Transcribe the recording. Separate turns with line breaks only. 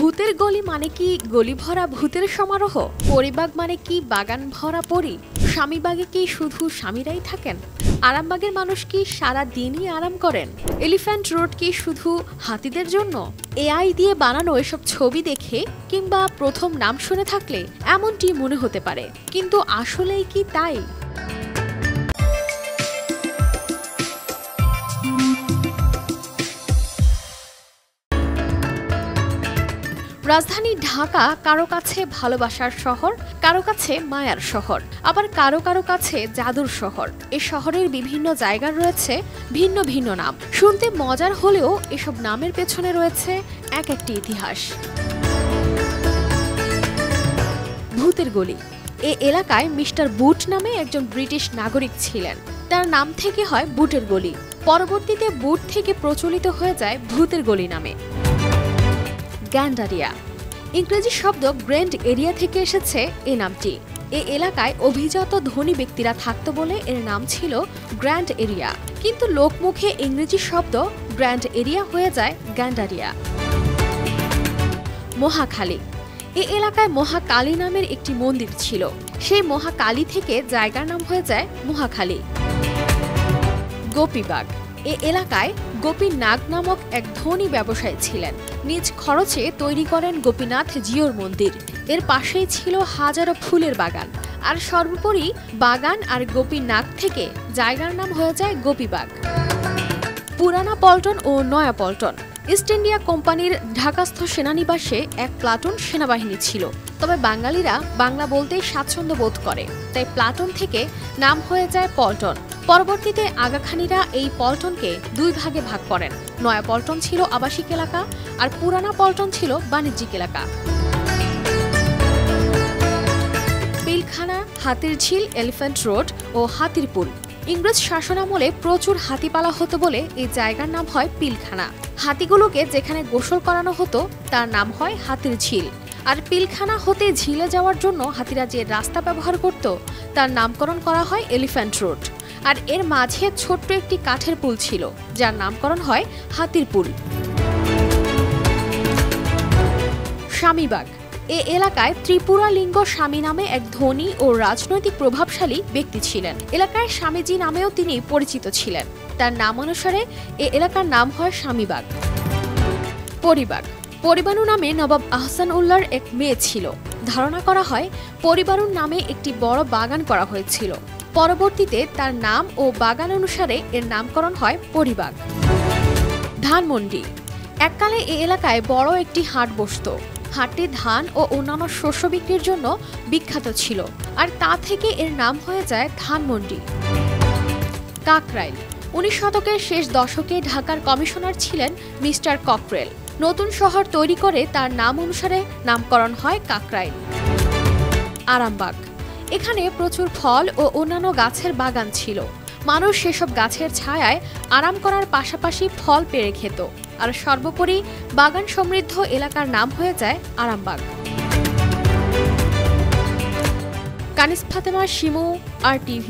ভূতের গলি মানে কি গলি ভরা ভূতের সমারোহ? পরিবাগ মানে কি বাগান ভরা পরি? স্বামীবাগে কি শুধু স্বামীরাই থাকেন? আরামবাগের মানুষ কি সারা দিনই আরাম করেন? এলিফ্যান্ট রোড কি শুধু হাতিদের জন্য? এআই দিয়ে বানানো এসব ছবি দেখে কিংবা প্রথম নাম শুনে থাকলে এমনটি মনে হতে পারে, কিন্তু আসলেই কি তাই? রাজধানী ঢাকা কারো কাছে ভালোবাসার শহর, কারো কাছে মায়ার শহর, আবার কারো কারো কাছে জাদুর শহর। এই শহরের বিভিন্ন জায়গার রয়েছে ভিন্ন ভিন্ন নাম। শুনতে মজার হলেও এসব নামের পেছনে রয়েছে এক একটি ইতিহাস। ভূতের গলি। এ এলাকায় মিস্টার বুট নামে একজন ব্রিটিশ নাগরিক ছিলেন। তার নাম থেকে হয় বুটের গলি। পরবর্তীতে বুট থেকে প্রচলিত হয়ে যায় ভূতের গলি নামে। গ্যান্ডারিয়া ইংরেজি শব্দ গ্র্যান্ড এরিয়া থেকে এসেছে এ নামটি। এ এলাকায় অভিজাত ধনী ব্যক্তিরা থাকত বলে এর নাম ছিল গ্র্যান্ড এরিয়া, কিন্তু লোকমুখে ইংরেজি শব্দ গ্র্যান্ড এরিয়া হয়ে যায় গ্যান্ডারিয়া। মহাখালী। এ এলাকায় মহাকালী নামের একটি মন্দির ছিল। সেই মহাকালী থেকে জায়গার নাম হয়ে যায় মহাখালী। গোপীবাগ। এ এলাকায় গোপীনাগ নামক এক ধনী ব্যবসায়ী ছিলেন। নিজ খরচে তৈরি করেন গোপীনাথ জিউর মন্দির। এর পাশেই ছিল হাজারো ফুলের বাগান। আর সর্বোপরি বাগান আর গোপীনাগ থেকে জায়গার নাম হয়ে যায় গোপীবাগ। পুরানা পল্টন ও নয়া পল্টন। ইস্ট ইন্ডিয়া কোম্পানির ঢাকাস্থ সেনানিবাসে এক প্লাটুন সেনাবাহিনী ছিল। তবে বাঙালিরা বাংলা বলতেই স্বাচ্ছন্দ্য বোধ করে, তাই প্লাটুন থেকে নাম হয়ে যায় পল্টন। পরবর্তীতে আগাখানিরা এই পল্টনকে দুই ভাগে ভাগ করেন। নয়া পল্টন ছিল আবাসিক এলাকা আর পুরানা পল্টন ছিল বাণিজ্যিক এলাকা। পিলখানা, হাতির ঝিল, এলিফ্যান্ট রোড ও হাতিরপুল। ইংরেজ শাসনামলে প্রচুর হাতি পালা হতো বলে এই জায়গার নাম হয় পিলখানা। হাতিগুলোকে যেখানে গোসল করানো হতো তার নাম হয় হাতির ঝিল। আর পিলখানা হতে ঝিলে যাওয়ার জন্য হাতিরা যে রাস্তা ব্যবহার করত তার নামকরণ করা হয় এলিফ্যান্ট রোড। আর এর মাঝে ছোট্ট একটি কাঠের পুল ছিল, যার নামকরণ হয় হাতির পুল। স্বামীবাগ। এ এলাকায় ত্রিপুরা লিঙ্গ স্বামী নামে এক ধনী ও রাজনৈতিক প্রভাবশালী ব্যক্তি ছিলেন। এলাকায় স্বামীজি নামেও তিনি পরিচিত ছিলেন। তার নাম অনুসারে এ এলাকার নাম হয় স্বামীবাগ। পরিবাগ। পরিবাণু নামে নবাব আহসান উল্লাহর এক মেয়ে ছিল। ধারণা করা হয় পরিবাণুর নামে একটি বড় বাগান করা হয়েছিল। পরবর্তীতে তার নাম ও বাগান অনুসারে এর নামকরণ হয় পরিবাগ। ধানমন্ডি। এককালে এ এলাকায় বড় একটি হাট বসত। হাটটি ধান ও অন্যান্য শস্য বিক্রির জন্য বিখ্যাত ছিল, আর তা থেকে এর নাম হয়ে যায় ধানমন্ডি। কাকরাইল। 19 শতকের শেষ দশকে ঢাকার কমিশনার ছিলেন মিস্টার ককরেল। নতুন শহর তৈরি করে তার নাম অনুসারে নামকরণ হয় কাকরাইল। আরামবাগ। এখানে প্রচুর ফল ও অন্যান্য গাছের বাগান ছিল। মানুষ সেসব গাছের ছায়ায় আরাম করার পাশাপাশি ফল পেড়ে খেত। আর সর্বোপরি বাগান সমৃদ্ধ এলাকার নাম হয়ে যায় আরামবাগ। কানিস ফাতেমা, শিমু, RTV।